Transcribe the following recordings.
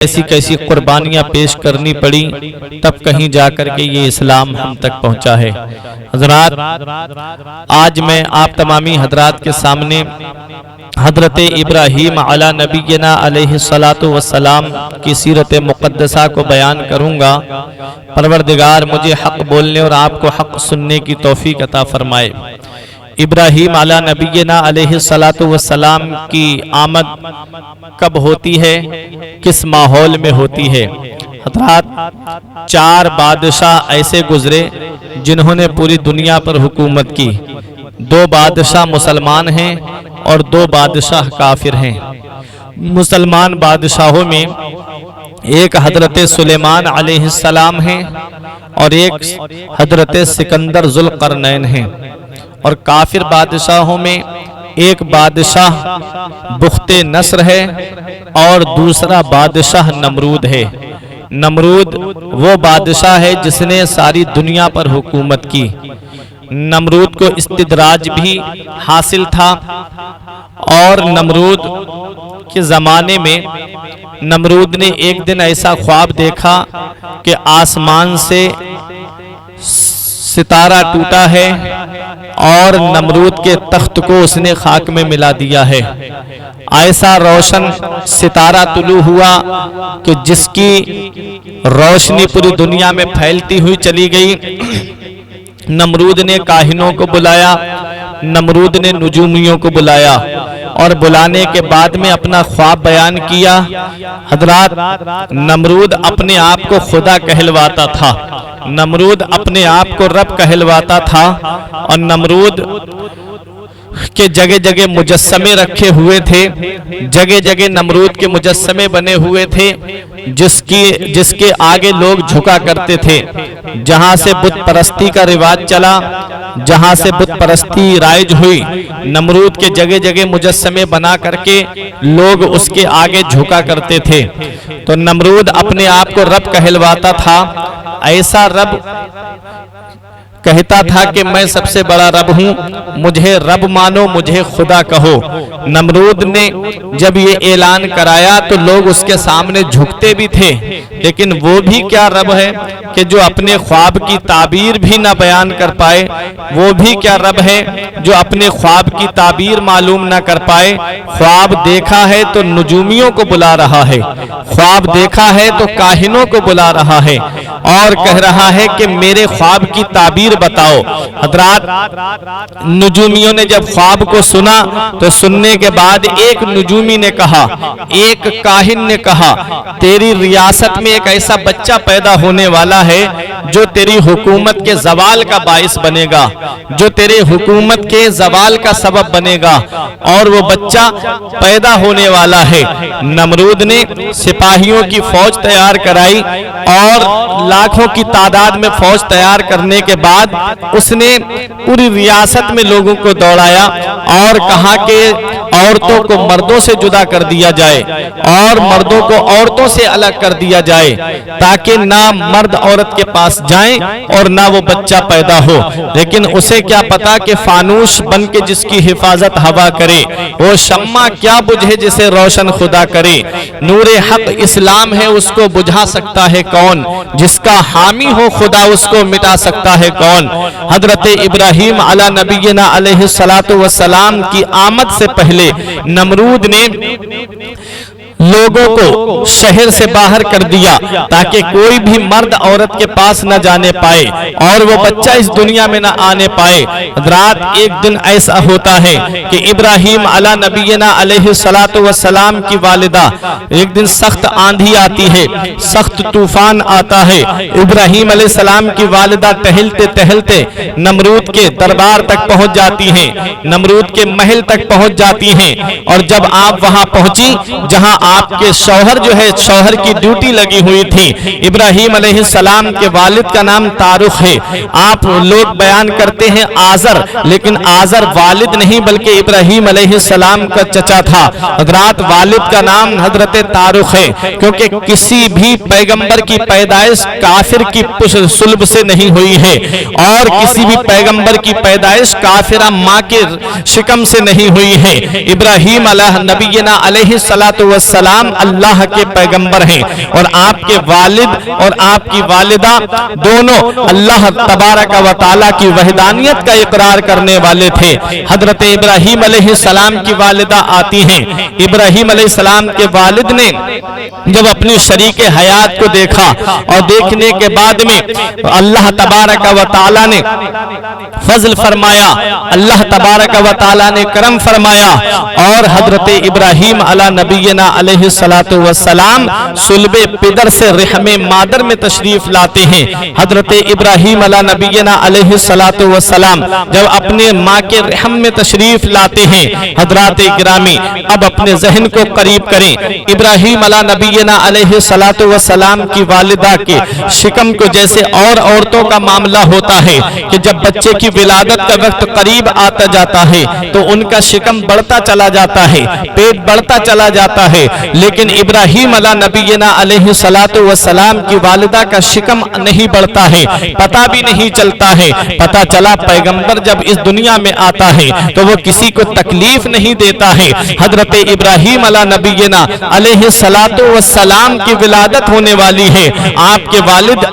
ایسی کیسی قربانیاں پیش کرنی پڑی، تب کہیں جا کر کے یہ اسلام ہم تک پہنچا ہے۔ حضرات، آج میں آپ تمامی حضرات کے سامنے حضرت ابراہیم علی نبینا علیہ السلام کی سیرت مقدسہ کو بیان کروں گا۔ پروردگار مجھے حق بولنے اور آپ کو حق سننے کی توفیق عطا فرمائے۔ ابراہیم علی نبینا علیہ السلام کی آمد کب ہوتی ہے، کس ماحول میں ہوتی ہے؟ حضرات، 4 بادشاہ ایسے گزرے جنہوں نے پوری دنیا پر حکومت کی۔ 2 بادشاہ مسلمان ہیں اور 2 بادشاہ کافر ہیں۔ مسلمان بادشاہوں میں ایک حضرت سلیمان علیہ السلام ہیں اور ایک حضرت سکندر ذوالقرنین ہیں، اور کافر بادشاہوں میں ایک بادشاہ بخت نصر ہے اور دوسرا بادشاہ نمرود ہے۔ نمرود وہ بادشاہ ہے جس نے ساری دنیا پر حکومت کی۔ نمرود کو استدراج بھی حاصل تھا، اور نمرود کے زمانے میں نمرود نے ایک دن ایسا خواب دیکھا کہ آسمان سے ستارہ ٹوٹا ہے اور نمرود کے تخت کو اس نے خاک میں ملا دیا ہے۔ ایسا روشن ستارہ طلوع ہوا کہ جس کی روشنی پوری دنیا میں پھیلتی ہوئی چلی گئی۔ نمرود نے کاہنوں کو بلایا، نمرود نے نجومیوں کو بلایا، اور بلانے کے بعد میں اپنا خواب بیان کیا۔ حضرات، نمرود اپنے آپ کو خدا کہلواتا تھا، نمرود اپنے آپ کو رب کہلواتا تھا، اور نمرود کے جگہ جگہ مجسمے رکھے ہوئے تھے، جگہ جگہ نمرود کے مجسمے بنے ہوئے تھے جس کے آگے لوگ جھکا کرتے تھے۔ جہاں سے بت پرستی کا رواج چلا، جہاں سے بت پرستی رائج ہوئی، نمرود کے جگہ جگہ مجسمے بنا کر کے لوگ اس کے آگے جھکا کرتے تھے۔ تو نمرود اپنے آپ کو رب کہلواتا تھا۔ ایسا رب کہتا تھا کہ میں سب سے بڑا رب ہوں، مجھے رب مانو، مجھے خدا کہو۔ نمرود نے جب یہ اعلان کرایا تو لوگ اس کے سامنے جھکتے بھی تھے، لیکن وہ بھی کیا رب ہے کہ جو اپنے خواب کی تعبیر بھی نہ بیان کر پائے؟ وہ بھی کیا رب ہے جو اپنے خواب کی تعبیر معلوم نہ کر پائے؟ خواب دیکھا ہے تو نجومیوں کو بلا رہا ہے، خواب دیکھا ہے تو کاہنوں کو بلا رہا ہے، اور کہہ رہا ہے کہ میرے خواب کی تعبیر بتاؤ۔ حضرات، نجومیوں نے جب خواب کو سنا تو سننے کے بعد ایک نجومی نے کہا، ایک کاہن نے کہا، تیری ریاست میں ایک ایسا بچہ پیدا ہونے والا ہے جو تیری حکومت کے زوال کا باعث بنے گا، جو تیرے حکومت کے زوال کا سبب بنے گا، اور وہ بچہ پیدا ہونے والا ہے۔ نمرود نے سپاہیوں کی فوج تیار کرائی، اور لاکھوں کی تعداد میں فوج تیار کرنے کے بعد اس نے پوری ریاست میں لوگوں کو دوڑایا اور کہا کہ عورتوں کو مردوں سے جدا کر دیا جائے اور مردوں کو عورتوں سے الگ کر دیا جائے، تاکہ نہ مرد عورت کے پاس جائیں اور نہ وہ بچہ پیدا ہو۔ لیکن اسے کیا پتا کہ فانوس بن کے جس کی حفاظت ہوا کرے، وہ شمع کیا بجھے جسے روشن خدا کرے۔ نور حق اسلام ہے، اس کو بجھا سکتا ہے کون؟ جس کا حامی ہو خدا، اس کو مٹا سکتا ہے کون؟ حضرت ابراہیم علی نبینا علیہ السلام کی آمد سے پہلے نمرود نے لوگوں کو شہر سے باہر کر دیا تاکہ کوئی بھی مرد عورت کے پاس نہ جانے پائے اور وہ بچہ اس دنیا میں نہ آنے پائے۔ حضرات، ایک دن ایسا ہوتا ہے کہ ابراہیم علی نبینا علیہ السلام کی والدہ، ایک دن سخت آندھی آتی ہے، سخت طوفان آتا ہے۔ ابراہیم علیہ السلام کی والدہ ٹہلتے ٹہلتے نمرود کے دربار تک پہنچ جاتی ہیں، نمرود کے محل تک پہنچ جاتی ہیں، اور جب آپ وہاں پہنچی جہاں آپ کے شوہر جو ہے، شوہر کی ڈیوٹی لگی ہوئی تھی، ابراہیم علیہ السلام کے والد کا نام تارخ ہے۔ آپ لوگ بیان کرتے ہیں آزر، لیکن آزر والد نہیں بلکہ ابراہیم علیہ السلام کا چچا تھا۔ حضرات، والد کا نام حضرت تارخ ہے، کیونکہ کسی بھی پیغمبر کی پیدائش کافر کی صلب سے نہیں ہوئی ہے، اور کسی بھی پیغمبر کی پیدائش کافرہ ماں کے شکم سے نہیں ہوئی ہے۔ ابراہیم علیہ نبینا علیہ السلام अलैहिस्सलाम अल्लाह के पैगंबर हैं और आपके वालिद और आपकी वालिदा दोनों अल्लाह तबारक व तआला की वहदानियत का इकरार करने वाले थे। हजरत इब्राहीम अलैहिस्सलाम की वालिदा आती हैं। इब्राहीम अलैहिस्सलाम के वालिद ने जब अपनी शरीके हयात को देखा और देखने के बाद में अल्लाह तबारक व तआला ने फजल फरमाया, अल्लाह तबारक व तआला ने करम फरमाया और हजरत इब्राहीम अला नबीना अलैहिस्सलातु वस्सलाम सुल्बे पिदर से रहमे मादर में तशरीफ लाते हैं। हजरत इब्राहीम अला नबीना अलैहिस्सलातु वस्सलाम जब अपने माँ के रहम में तशरीफ लाते हैं, हजरात गिरामी अब अपने जहन को करीब करें। इब्राहीम अला नबीना अलैहिस्सलातु वस्सलाम की वालिदा के शिकम को जैसे और औरतों का मामला होता है कि जब बच्चे की विलादत का वक्त करीब आता जाता है तो उनका शिकम बढ़ता चला जाता है, पेट बढ़ता चला जाता है, लेकिन इब्राहीम अला नबीना अलैहिस्सलातु वस्सलाम की वालिदा का शिकम नहीं बढ़ता है, पता भी नहीं चलता है। पता चला पैगंबर जब इस दुनिया में आता है तो वो किसी को तकलीफ नहीं देता है। हजरत इब्राहीम अला नबीना अलैहिस्सलातु वस्सलाम की विलादत होने वाली है। आपके वालिद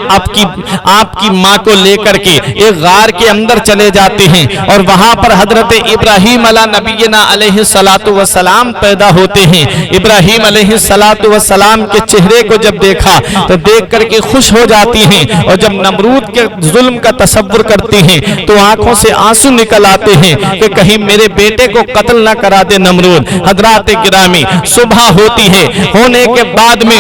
आपकी माँ को लेकर के एक गार के अंदर चले जाते हैं और वहां पर हजरत इब्राहीम अला नबीना अलैहिस्सलातु वस्सलाम पैदा होते हैं। इब्राहीम अलैहिस्सलातु वस्सलाम के चेहरे को जब देखा तो देख करके खुश हो जाती हैं और जब नमरूद के जुल्म का तसव्वुर करती हैं तो आंखों से आंसू निकल आते हैं कि कहीं मेरे बेटे को कत्ल ना करा दे नमरूद। हजरात गिरामी सुबह होती है, होने के बाद में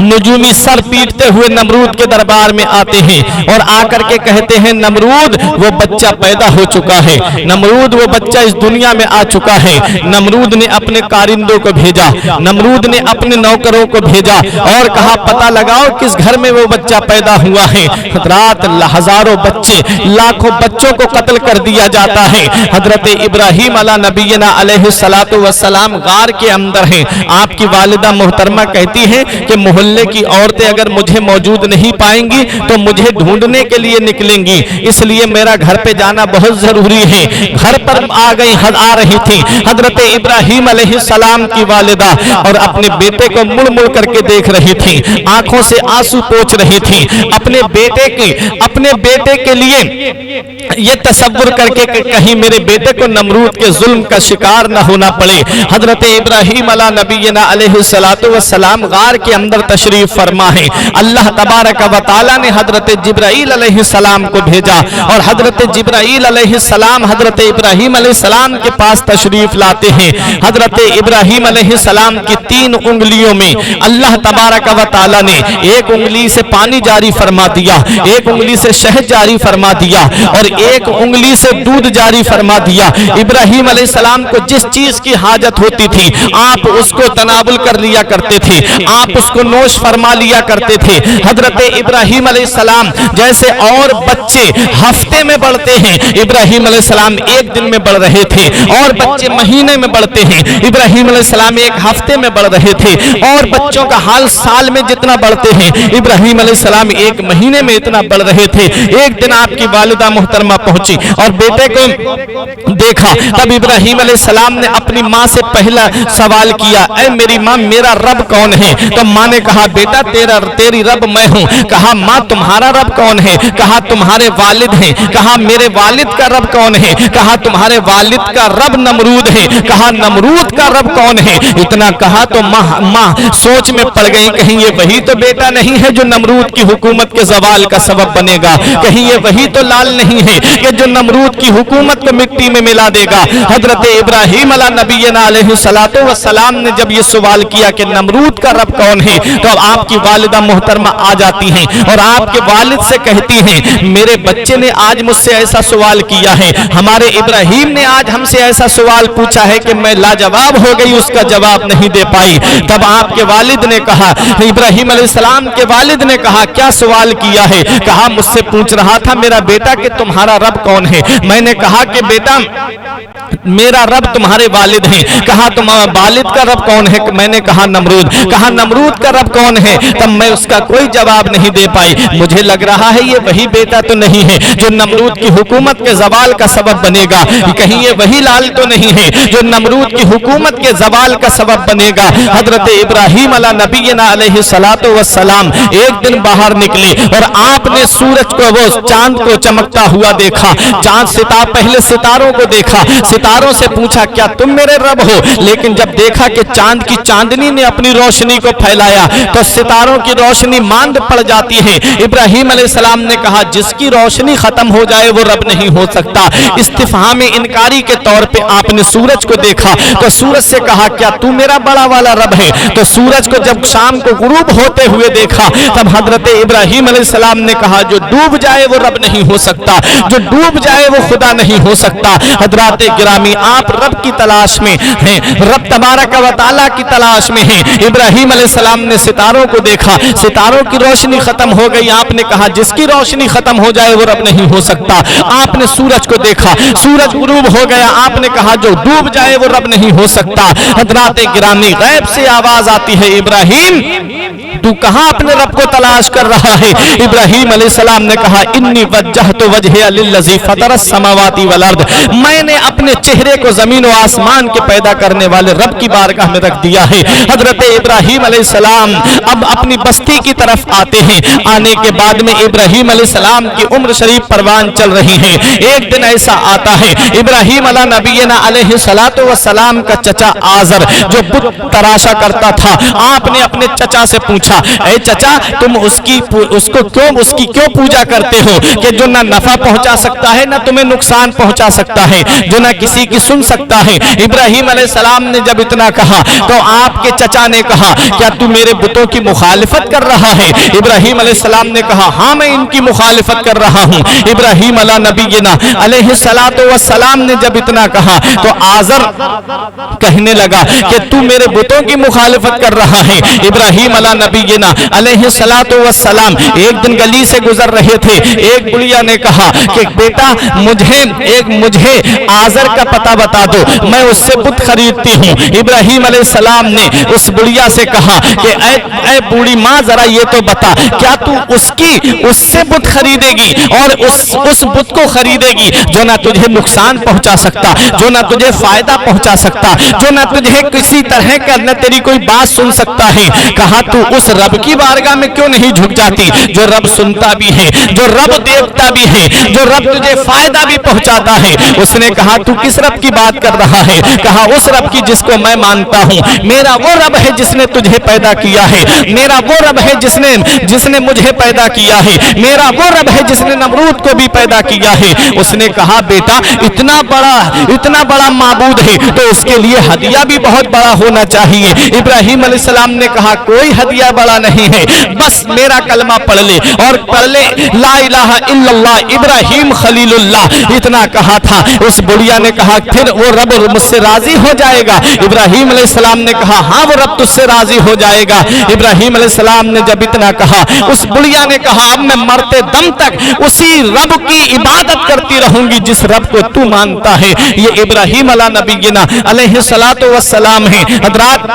नजूमी सर पीटते हुए नमरूद के दरबार में आते हैं और आकर के कहते हैं नमरूद वो बच्चा पैदा हो चुका है, नमरूद वो बच्चा इस दुनिया में आ चुका है। नमरूद ने अपने कारिंदों को भेजा, नमरूद ने अपने नौकरों को भेजा और कहा पता लगाओ किस घर में वो बच्चा पैदा हुआ है। रात हजारों बच्चे लाखों बच्चों को कत्ल कर दिया जाता है। हजरत इब्राहीम अला नबीना अलैहिस्सलातु वस्सलाम गार के अंदर हैं। आपकी वालिदा मोहतरमा कहती हैं कि मोहल्ले की औरतें अगर मुझे मौजूद नहीं पाएंगी तो मुझे ढूंढने के लिए निकलेंगी, इसलिए मेरा घर पे जाना बहुत जरूरी है। घर पर आ रही थी हजरत इब्राहीम अलैहिस्सलाम की वालिदा और अपने बेटे को मुड़ मुड़ करके देख रही थी, आंखों से आंसू पोंछ रही थी, अपने बेटे के लिए ये तसव्वुर करके कि कहीं मेरे बेटे को नमरूद के जुल्म का शिकार न होना पड़े। हजरत इब्राहीम अला नबीना अलैहिस्सलातु वस्सलाम गार के अंदर तशरीफ फरमा है। अल्लाह तबारक व तआला ने हजरत जिब्राईल अलैहिस्सलाम को भेजा और हजरत जिब्राईल अलैहिस्सलाम हजरत इब्राहीम अलैहिस्सलाम के पास तशरीफ लाते हैं। हजरत इब्राहीम अलैहिस्सलाम की 3 उंगलियों में अल्लाह तबारक व तआला ने एक उंगली से पानी जारी फरमा दिया, एक उंगली से शहद जारी फरमा दिया और एक उंगली से दूध जारी फरमा दिया। इब्राहीम अलैहिस्सलाम को जिस चीज की हाजत होती थी आप उसको तनावुल कर लिया करते थे, आप उसको नोश फरमा लिया करते थे। हजरत इब्राहीम अलैहिस्सलाम जैसे और बच्चे हफ्ते में बढ़ते हैं, इब्राहीम अलैहिस्सलाम एक दिन में बढ़ रहे थे, और बच्चे महीने में बढ़ते हैं, इब्राहीम अलैहिस्सलाम एक हफ्ते में बढ़ रहे थे, और बच्चों का हाल साल में जितना बढ़ते हैं इब्राहीम अलैहिस्सलाम एक महीने में इतना बढ़ रहे थे। एक दिन आपकी वालिदा मोहतरमा पहुंची और बेटे को देखा, तब इब्राहीम अलैहिस्सलाम ने अपनी माँ से पहला सवाल किया, ऐ मेरी माँ मेरा रब कौन है? तो माँ ने कहा बेटा तेरी रब मैं हूँ। कहा माँ तुम्हारा रब कौन है? कहा तुम्हारे वालिद हैं। कहा मेरे वालिद का रब कौन है? कहा तुम्हारे वालिद का रब नमरूद है। कहा नमरूद का रब कौन है? इतना कहा तो माँ सोच में पड़ गई, कहीं ये वही तो बेटा नहीं है जो नमरूद की हुकूमत के ज़वाल का सबब बनेगा, कहीं ये वही तो लाल नहीं है कि जो नमरूद की हुकूमत को मिट्टी में मिला देगा। हजरत इब्राहीम अला नबीना अलैहिस्सलातु वस्सलाम ने जब ये सवाल किया कि नमरूद का रब कौन है, तो अब आपकी वालिदा मोहतरमा आ जाती हैं और आपके वालिद से कहती हैं मेरे बच्चे ने आज मुझसे ऐसा सवाल किया है, हमारे इब्राहीम ने आज हमसे ऐसा सवाल पूछा है कि मैं लाजवाब हो गई, उसका जवाब नहीं दे पाई। तब आपके वालिद ने कहा, इब्राहीम अलैहिस्सलाम के वालिद ने कहा क्या सवाल किया है? कहा मुझसे पूछ रहा था मेरा बेटा कि तुम्हारा रब कौन है। मैंने कहा कि बेटा मेरा रब तुम्हारे वालिद हैं। कहा तुम्हारा वालिद का रब कौन है? मैंने कहा नमरूद। कहा नमरूद का रब कौन है? तब मैं उसका कोई जवाब नहीं दे पाई। मुझे लग रहा है ये वही बेटा तो नहीं है जो नमरूद की हुकूमत के ज़वाल का सबब बनेगा, कहीं ये वही लाल तो नहीं है जो नमरूद की हुकूमत के ज़वाल का सबब रब बनेगा। हजरत इब्राहिम अला नबीना अलैहि सलातो वस्सलाम एक दिन बाहर निकले और आपने सूरज को, वो चांद को चमकता हुआ देखा। चांद सितार, पहले सितारों को देखा, सितारों से पूछा क्या तुम मेरे रब हो? लेकिन जब देखा कि चांद की चांदनी ने अपनी रोशनी को फैलाया तो सितारों की रोशनी मांद पड़ जाती है। इब्राहिम अलैहिस्सलाम ने कहा जिसकी रोशनी खत्म हो जाए वो रब नहीं हो सकता। इस्तिफहाम इनकारी के तौर पे आपने सूरज को देखा तो सूरज से कहा क्या तू मेरा बड़ा वाला रब है? तो सूरज को जब शाम को गुरूब होते हुए देखा तब हजरत इब्राहिम अलैहिस्सलाम ने कहा जो डूब जाए वो रब नहीं हो सकता, जो डूब जाए वो खुदा नहीं हो सकता। हजरात गिरामी, आप रब की तलाश में हैं, रब तबारक व तआला की तलाश में हैं। इब्राहिम अलैहिस्सलाम ने सितारों को देखा, सितारों की रोशनी खत्म हो गई, आपने कहा जिसकी रोशनी खत्म हो जाए वो रब नहीं हो सकता। आपने सूरज को देखा, सूरज गुरूब हो गया, आपने कहा जो डूब जाए वो रब नहीं हो सकता। हजरात गिरामी, गैब से आवाज आती है इब्राहिम तू कहां अपने रब को तलाश कर रहा है? इब्राहिम अलैहिस्सलाम ने कहा इन्नी वज्जहतु वजहिया लिल्लज़ी फतरस समावाति वल अर्द, मैंने अपने चेहरे को जमीन और आसमान के पैदा करने वाले रब की बारगाह में रख दिया है। हजरत इब्राहिम अलैहिस्सलाम अब अपनी बस्ती की तरफ आते हैं। आने के बाद में इब्राहिम अलैहिस्सलाम की उम्र शरीफ परवान चल रही है। एक दिन ऐसा आता है, इब्राहिम अला नबीना अलैहि सलातो वस्सलाम का चचा आजर जो बुत तराशा करता था, आपने अपने चचा से पूछा ऐ चचा तुम उसकी क्यों पूजा करते हो कि जो ना नफा पहुंचा सकता है ना तुम्हें नुकसान पहुंचा सकता है, जो ना किसी की सुन सकता है। इब्राहिम अलैहिस्सलाम ने जब इतना कहा तो आपके चचा ने कहा क्या तू मेरे बुतों की मुखालिफत कर रहा है? इब्राहिम अलैहिस्सलाम ने कहा हाँ मैं इनकी मुखालिफत कर रहा हूँ। इब्राहिम अला नबीना अलैहि सलातो वस्सलाम ने जब इतना कहा तो आजर कहने लगा कि तू मेरे बुतों की मुखालिफत कर रहा है। इब्राहिम अला नबीना अलैहि सलातो वस्सलाम एक दिन गली से गुजर रहे थे, एक बुढ़िया ने कहा कि बेटा मुझे आजर का पता बता दो, मैं उससे बुत खरीदती हूँ। इब्राहिम अलैहिस्सलाम ने उस बुढ़िया से कहा कि ऐ बूढ़ी माँ जरा ये तो बता क्या तू उससे बुत खरीदेगी और उस बुत को खरीदेगी जो ना तुझे नुकसान पहुंचा सकता, जो ना तुझे फायदा पहुंचा सकता, जो ना तुझे किसी तरह का न तेरी कोई बात सुन सकता है। कहा तू उस रब की बारगाह में क्यों नहीं झुक जाती जो रब सुनता भी है, जो रब देखता भी है, जो रब तुझे फायदा भी पहुंचाता है। उसने कहा तू किस रब की बात कर रहा है? कहा उस रब की जिसको मैं मानता हूँ। मेरा वो रब है जिसने तुझे पैदा किया है, मेरा वो रब है जिसने मुझे पैदा किया है, मेरा वो रब है जिसने नमरूद को भी पैदा किया है। उसने कहा बेटा इतना बड़ा माबूद है तो उसके लिए हदिया भी बहुत बड़ा होना चाहिए। इब्राहिम अलैहिस्सलाम ने कहा कोई हदिया बड़ा नहीं है, बस मेरा कलमा पढ़ ले और पढ़ ले ला इलाहा इल्लल्लाह इब्राहिम खलीलुल्लाह, इतना कहा था। उस बुढ़िया ने कहा फिर वो रब मुझसे राजी हो जाएगा? इब्राहिम अलैहिस्सलाम ने कहा हाँ वो रब तुझसे राजी हो जाएगा। इब्राहिम अलैहिस्सलाम ने जब इतना कहा उस बुढ़िया ने कहा अब मैं मरते दम तक उसी रब की इबादत करती रहूंगी जिस रब को तू मानता है। ये इब्राहिम अला नबीना अलैहि सलातो वस्सलाम है। हजरात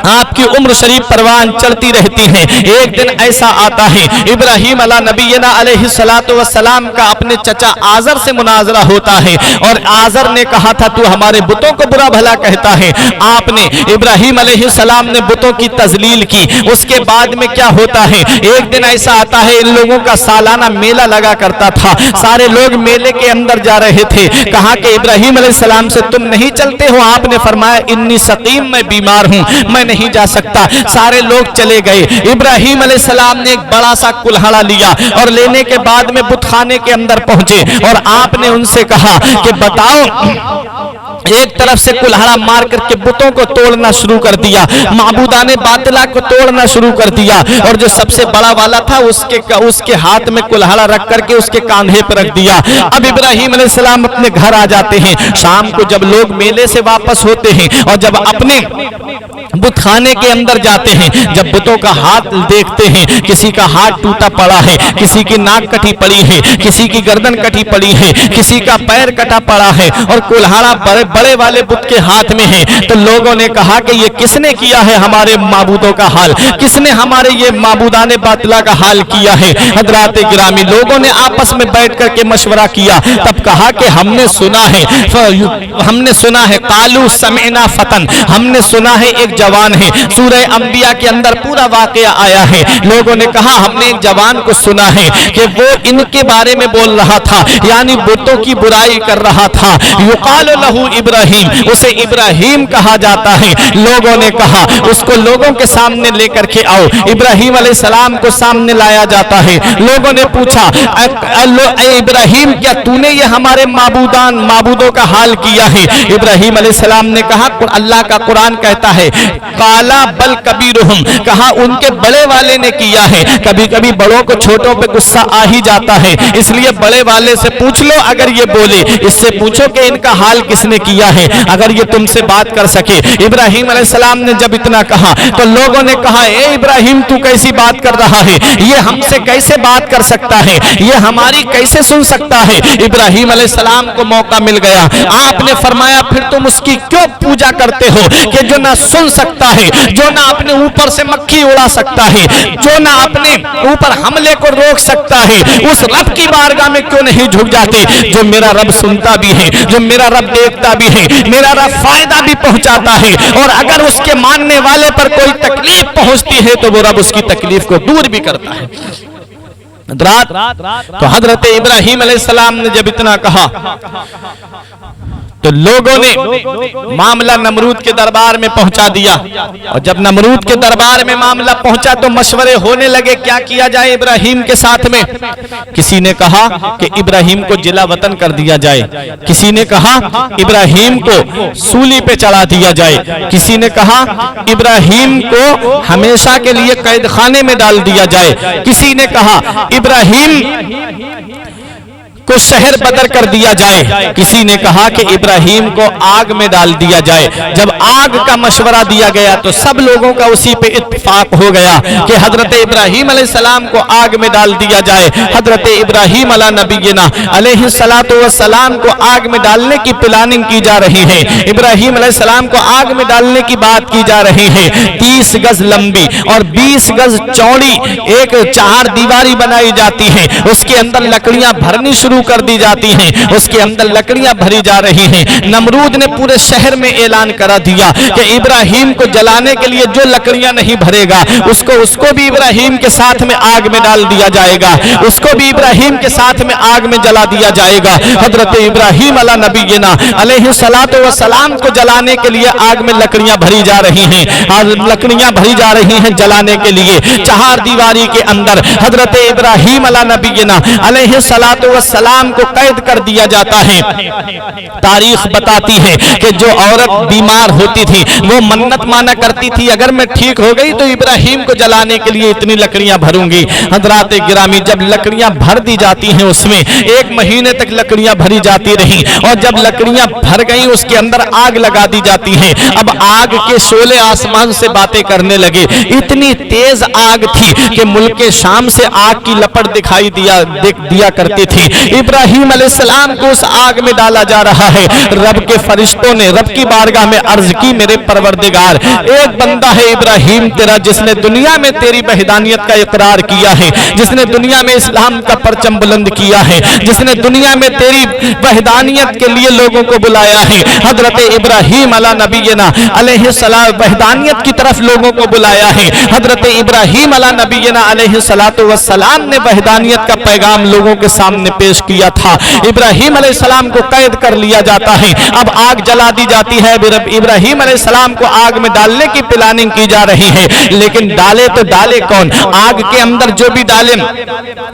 आपकी उम्र शरीफ परवान चलती रहती है। एक दिन ऐसा आता है इब्राहिम अला नबीना अलैहि सलातो वस्सलाम का अपने चचा आजर से मुनाजरा होता है और आजर ने कहा था तू हमारे बुतों को बुरा भला कहता है। आपने इब्राहिम अलैहि सलाम ने बुतों की तजलील की। उसके बाद में क्या होता है एक दिन ऐसा आता है इन लोगों का सालाना मेला लगा करता था, सारे लोग मेले के अंदर जा रहे थे। कहा कि इब्राहिम अलैहिस्सलाम से तुम नहीं चलते हो? आपने फरमाया इन्नी सकीम मैं बीमार हूं मैं नहीं जा सकता। सारे लोग चले गए। इब्राहिम अलैहिस्सलाम ने एक बड़ा सा कुल्हाड़ा लिया और लेने के बाद में बुतखाने के अंदर पहुंचे और आपने उनसे कहा कि बताओ। एक तरफ से कुल्हाड़ा मार करके बुतों को तोड़ना शुरू कर दिया, माबूदाने बातिला को तोड़ना शुरू कर दिया और जो सबसे बड़ा वाला था उसके हाथ में कुल्हाड़ा रख करके उसके कांधे पर रख दिया। अब इब्राहिम अलैहिस्सलाम अपने घर आ जाते हैं। शाम को जब लोग मेले से वापस होते हैं और जब अपने बुतखाने के अंदर जाते हैं, जब बुतों का हाथ देखते हैं, किसी का हाथ टूटा पड़ा है, किसी की नाक कटी पड़ी है, किसी की गर्दन कटी पड़ी है, किसी का पैर कटा पड़ा है और कुल्हाड़ा बड़े वाले बुत के हाथ में है, तो लोगों ने कहा कि ये किसने किया है हमारे माबूदों का हाल, किसने हमारे ये माबूदाने बातिला का हाल किया है। हजरात गिरामी लोगों ने आपस में बैठ करके मशवरा किया, तब कहा कि हमने सुना है कालू समेना फतन, ہم نے سنا ہے ایک جوان ہے، سورہ انبیاء کے اندر پورا واقعہ آیا ہے، لوگوں نے کہا ہم نے ایک جوان کو سنا ہے کہ وہ ان کے بارے میں بول رہا تھا، یعنی بتوں کی برائی کر رہا تھا، یقال لہو ابراہیم، اسے ابراہیم کہا جاتا ہے۔ لوگوں نے کہا اس کو لوگوں کے سامنے لے کر کے آؤ، ابراہیم علیہ السلام کو سامنے لایا جاتا ہے۔ لوگوں نے پوچھا اے ابراہیم کیا تو نے یہ ہمارے معبودوں کا حال کیا ہے؟ ابراہیم علیہ السلام نے کہا اللہ کا قرآن کہتا ہے قالا بل کبیرہم، کہا ان کے بڑے والے نے کیا ہے۔ کبھی کبھی بڑوں کو چھوٹوں پہ غصہ آ ہی جاتا ہے، اس لیے بڑے والے سے پوچھ لو اگر یہ بولے، اس سے پوچھو کہ ان کا حال کس نے کیا ہے اگر یہ تم سے بات کر سکے۔ ابراہیم علیہ السلام نے جب اتنا کہا تو لوگوں نے کہا اے ابراہیم تو کیسی بات کر رہا ہے، یہ ہم سے کیسے بات کر سکتا ہے، یہ ہماری کیسے سن سکتا ہے؟ ابراہیم علیہ السلام کو موقع مل گیا، آپ نے فرمایا پھر تم اس کی کیوں پوجا کرتے ہو کہ جو نہ سن سکتا ہے، جو نہ اپنے اوپر سے مکھی اڑا سکتا ہے، جو نہ اپنے اوپر حملے کو روک سکتا ہے، اس رب کی بارگاہ میں کیوں نہیں جھک جاتے جو میرا رب سنتا بھی ہے، جو میرا رب دیکھتا بھی ہے، میرا رب فائدہ بھی پہنچاتا ہے، اور اگر اس کے ماننے والے پر کوئی تکلیف پہنچتی ہے تو وہ رب اس کی تکلیف کو دور بھی کرتا ہے۔ تو حضرت ابراہیم علیہ السلام نے جب اتنا کہا تو لوگوں نے معاملہ نمرود کے دربار میں پہنچا دیا، اور جب نمرود کے دربار میں معاملہ پہنچا تو مشورے ہونے لگے کیا کیا جائے ابراہیم کے ساتھ میں۔ کسی نے کہا کہ ابراہیم کو جلا وطن کر دیا جائے، کسی نے کہا ابراہیم کو سولی پہ چڑھا دیا جائے، کسی نے کہا ابراہیم کو ہمیشہ کے لیے قید خانے میں ڈال دیا جائے، کسی نے کہا ابراہیم کو شہر بدر کر دیا جائے، کسی نے کہا کہ ابراہیم کو آگ میں ڈال دیا جائے۔ جب آگ کا مشورہ دیا گیا تو سب لوگوں کا اسی پہ اتفاق ہو گیا کہ حضرت ابراہیم علیہ السلام کو آگ میں ڈال دیا جائے۔ حضرت ابراہیم علی نبینا علیہ السلام کو آگ میں ڈالنے کی پلاننگ کی جا رہی ہے، ابراہیم علیہ السلام کو آگ میں ڈالنے کی بات کی جا رہی ہے۔ 30 گز لمبی اور 20 گز چوڑی ایک چہار دیواری بنائی جاتی ہے، اس کے اندر لکڑیاں بھرنی شروع کر دی جاتی ہیں، اس کے اندر لکڑیاں بھری جا رہی ہیں۔ نمرود نے پورے شہر میں اعلان کرا دیا کہ ابراہیم کو جلانے کے لیے جو لکڑیاں نہیں بھرے گا اس کو بھی ابراہیم کے ساتھ میں آگ میں ڈال دیا جائے گا، اس کو بھی ابراہیم کے ساتھ میں آگ میں جلا دیا جائے گا۔ حضرت ابراہیم علی نبینا علیہ السلام کو جلانے کے لیے آگ میں لکڑیاں بھری جا رہی ہیں، لکڑیاں بھری جا رہی ہیں جلانے کے لیے۔ چہار دیواری کے اندر حضرت ابراہیم علی نبینا علیہ السلام کو قید کر دیا جاتا ہے۔ تاریخ بتاتی ہے کہ جو عورت بیمار ہوتی تھی وہ منت مانا کرتی تھی اگر میں ٹھیک ہو گئی تو ابراہیم کو جلانے کے لیے اتنی لکڑیاں بھروں گی۔ حضرات گرامی جب لکڑیاں بھر دی جاتی ہیں اس میں 1 مہینے تک لکڑیاں بھری جاتی رہی، اور جب لکڑیاں بھر گئیں اس کے اندر آگ لگا دی جاتی ہے۔ اب آگ کے شعلے آسمان سے باتیں کرنے لگے، اتنی تیز آگ تھی کہ ملک شام سے آگ کی لپٹ دکھائی دیا کرتی تھی۔ ابراہیم علیہ السلام کو اس آگ میں ڈالا جا رہا ہے۔ رب کے فرشتوں نے رب کی بارگاہ میں عرض کی میرے پروردگار ایک بندہ ہے ابراہیم تیرا جس نے دنیا میں تیری وحدانیت کا اقرار کیا ہے، جس نے دنیا میں اسلام کا پرچم بلند کیا ہے، جس نے دنیا میں تیری وحدانیت کے لیے لوگوں کو بلایا ہے۔ حضرت ابراہیم علی نبینا علیہ السلام وحدانیت کی طرف لوگوں کو بلایا ہے۔ حضرت ابراہیم علی نبینا علیہ السلام نے وحدانیت کا پیغام لوگوں کے سامنے پیش کیا تھا۔ ابراہیم علیہ السلام کو قید کر لیا جاتا ہے، اب آگ جلا دی جاتی ہے۔ ابراہیم علیہ السلام کو آگ میں ڈالنے کی پلاننگ کی جا رہی ہے، لیکن ڈالے تو ڈالے کون؟ آگ کے اندر جو بھی ڈالے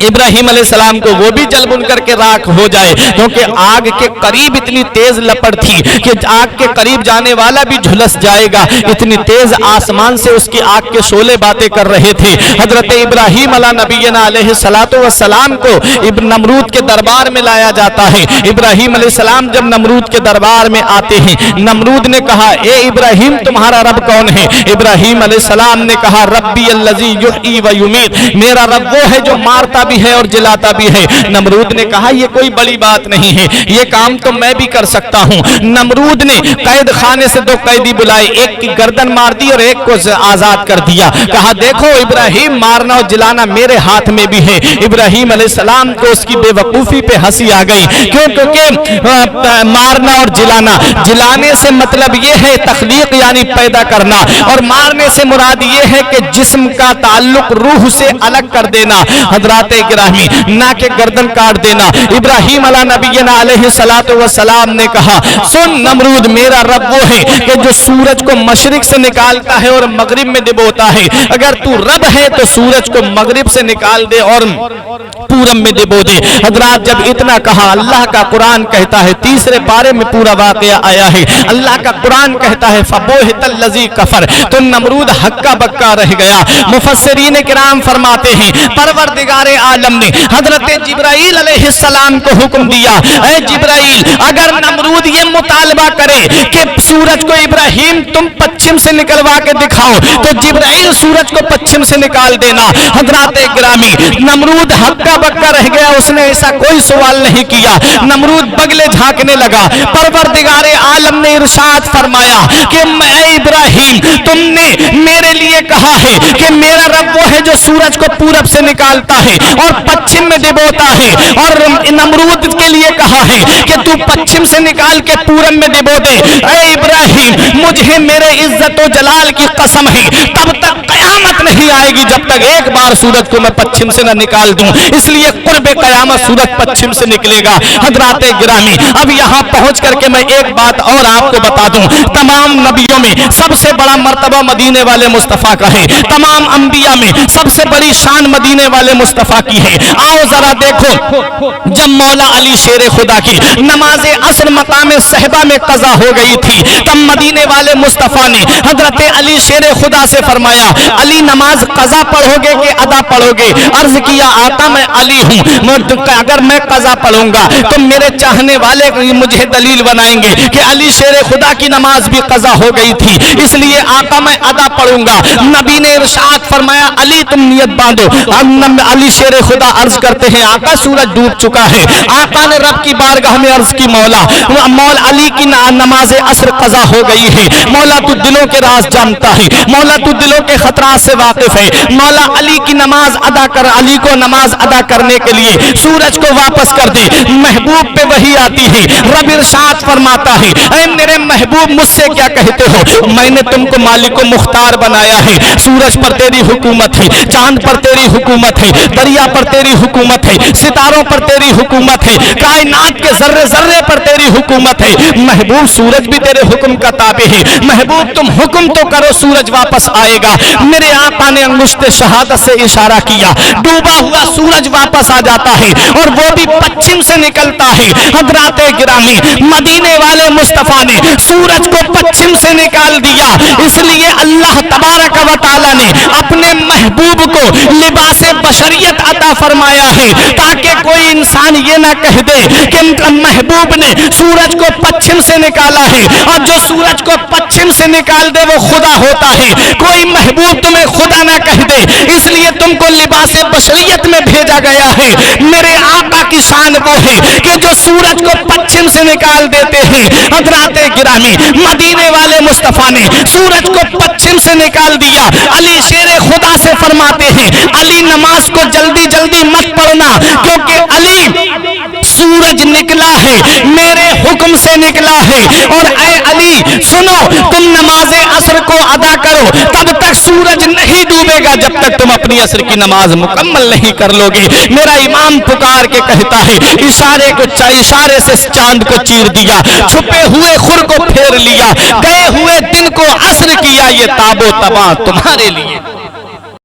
ابراہیم علیہ السلام کو وہ بھی جل بن کر کے راکھ ہو جائے، کیونکہ آگ کے قریب اتنی تیز لپٹ تھی کہ آگ کے قریب جانے والا بھی جھلس جائے گا، اتنی تیز آسمان سے اس کی آگ کے شعلے باتیں کر رہے تھے۔ حضرت ابراہیم علی نبینا علیہ السلام کو نمرود کے دربار میں لایا جاتا ہے۔ ابراہیم علیہ السلام جب نمرود کے دربار میں آتے ہیں، نمرود نے کہا اے ابراہیم تمہارا رب کون ہے؟ ابراہیم علیہ السلام نے کہا ربی الذی یحیی و یمیت، میرا رب وہ ہے جو مارتا بھی ہے اور جلاتا بھی ہے۔ نمرود نے کہا یہ کوئی بڑی بات نہیں ہے، یہ کام تو میں بھی کر سکتا ہوں۔ نمرود نے قید خانے سے 2 قیدی بلائے، ایک کی گردن مار دی اور ایک کو آزاد کر دیا۔ کہا دیکھو ابراہیم مارنا اور جلانا میرے ہاتھ میں بھی ہے۔ ابراہیم علیہ السلام کو اس کی بے وقوفی बेवकूफ़ी पे हंसी आ गई। क्यों? क्योंकि मारना और जिलाना, जिलाने से मतलब ये है तख्लीक यानी पैदा करना, और मारने से मुराद ये है कि जिस्म का ताल्लुक रूह से अलग कर देना। हजरात गिरामी, ना के गर्दन काट देना। इब्राहिम अला नबीना अलैहि सलातो व सलाम ने कहा, सुन नमरूद, मेरा रब वो है कि जो सूरज को मशरिक से निकालता है और मगरिब में डुबोता है। अगर तू रब है तो सूरज को मगरिब से निकाल दे और पूरब में डुबो दे। हजरात, जब इतना कहा, अल्लाह का कुरान कहता है, तीसरे पारे में पूरा वाक़या आया है। अल्लाह का कुरान कहता है, फबोहितल लज़ी कफर, तो नमरूद हक्का बक्का रह गया। मुफस्सिरीन किराम फरमाते हैं, परवरदिगारे आलम ने हजरत जिब्राइल अलैहिस्सलाम को हुक्म दिया, ऐ जिब्राइल, अगर नमरूद ये मुतालबा करे कि सूरज को इब्राहिम तुम पश्चिम से निकलवा के दिखाओ, तो जिब्राइल सूरज को पश्चिम से निकाल देना। हजरात गिरामी, नमरूद हक्का बक्का रह गया, उसने ऐसा कोई सवाल नहीं किया। नमरूद बगले झांकने लगा। परवरदिगारे आलम ने इरशाद फरमाया कि मैं इब्राहिम, तुमने मेरे लिए कहा है कि मेरा रब वो है जो सूरज को पूरब से निकालता है और पश्चिम में डुबोता है, और नमरूद के लिए कहा है कि तू पश्चिम से निकाल के पूरब में डुबो दे। ऐ इब्राहिम, मुझे मेरे इज्जत और जलाल की कसम है, तब तक कयामत नहीं आएगी जब तक एक बार सूरज को मैं पश्चिम से न निकाल दूं। इसलिए कुर्बे कयामत सूरज पश्चिम से निकलेगा। हजरात गिरामी, अब यहाँ पहुंच करके मैं एक बात और आपको बता दूं, तमाम नबियों में सबसे बड़ा मर्तबा मदीने वाले मुस्तफ़ा का है। तमाम अंबिया में सबसे बड़ी शान मदीने वाले मुस्तफ़ा की है। आओ जरा देखो, जब मौला अली शेर खुदा की नमाज असर मकाम सहबा में कज़ा हो गई थी, तब मदीने वाले मुस्तफ़ा ने हजरत अली शेर खुदा से फरमाया, अली नमाज कज़ा पढ़ोगे कि अदा पढ़ोगे? अर्ज किया, आका मैं अली हूँ, अगर मैं कज़ा पढ़ूंगा तो मेरे चाहने वाले मुझे दलील बनाएंगे कि अली शेर खुदा की नमाज भी कज़ा हो गई थी, इसलिए आका मैं अदा पढ़ूंगा। नबी ने इरशाद फरमाया, अली तुम नियत बांधो। अली शेर खुदा अर्ज करते हैं, आका सूरज डूब चुका है। आका ने रब की बारगाह में अर्ज की, मौला अली की नमाज असर कज़ा हो गई है। मौला तू दिलों के राज जानता है, मौला तू दिलों के खतरात से वाकिफ है। मौला अली की नमाज अदा कर, अली को नमाज अदा करने के लिए सूरज को वापस कर दे। महबूब पे वही आती है, रब इरशाद फरमाता है, ऐ मेरे महबूब मुझसे क्या कहते हो? मैंने तुमको मालिक मुख्तार बनाया है। सूरज पर तेरी हुकूमत है, चांद पर तेरी हुकूमत है, दरिया पर तेरी हुकूमत है, सितारों पर तेरी हुकूमत है, कायनात के जर्रे जर्रे पर तेरी हुकूमत है। महबूब सूरज भी तेरे हुक्म का ताबे है। महबूब तुम हुक्म तो करो, सूरज वापस आएगा। मेरे आका ने अंगुश्ते शहादत से इशारा किया, डूबा हुआ सूरज वापस आ जाता है और वो भी पश्चिम से निकलता है। हजरात गिरामी, मदीने वाले मुस्तफा ने सूरज को पश्चिम से निकाल दिया, इसलिए अल्लाह तबारक व तआला ने अपने महबूब को लिबास बशरियत अता फरमाया है, ताकि कोई इंसान ये ना कह दे कि महबूब ने सूरज को पश्चिम से निकाला है, और जो सूरज को पश्चिम से निकाल दे वो खुदा होता है। कोई महबूब तुम्हें खुदा ना कह दे, इसलिए तुमको लिबास बशरियत में भेजा गया है। मेरे आका की शान वो है कि जो सूरज को पश्चिम से निकाल देते हैं। हजरात गिरामी, मदीने वाले मुस्तफा ने सूरज को पश्चिम से निकाल दिया। अली शेर खुदा से फरमाते हैं, अली नमाज को जल्दी जल्दी मत पढ़ना, क्योंकि अली सूरज निकला है, मेरे हुक्म से निकला है। और ऐ अली सुनो, तुम नमाज असर को अदा करो, तब तक सूरज नहीं डूबेगा जब तक तुम अपनी असर की नमाज मुकम्मल नहीं कर लोगे। मेरा इमाम पुकार के कहता है, इशारे से चांद को चीर दिया, छुपे हुए खुर को फेर लिया, गए हुए दिन को असर किया, ये ताबो तबा तुम्हारे लिए।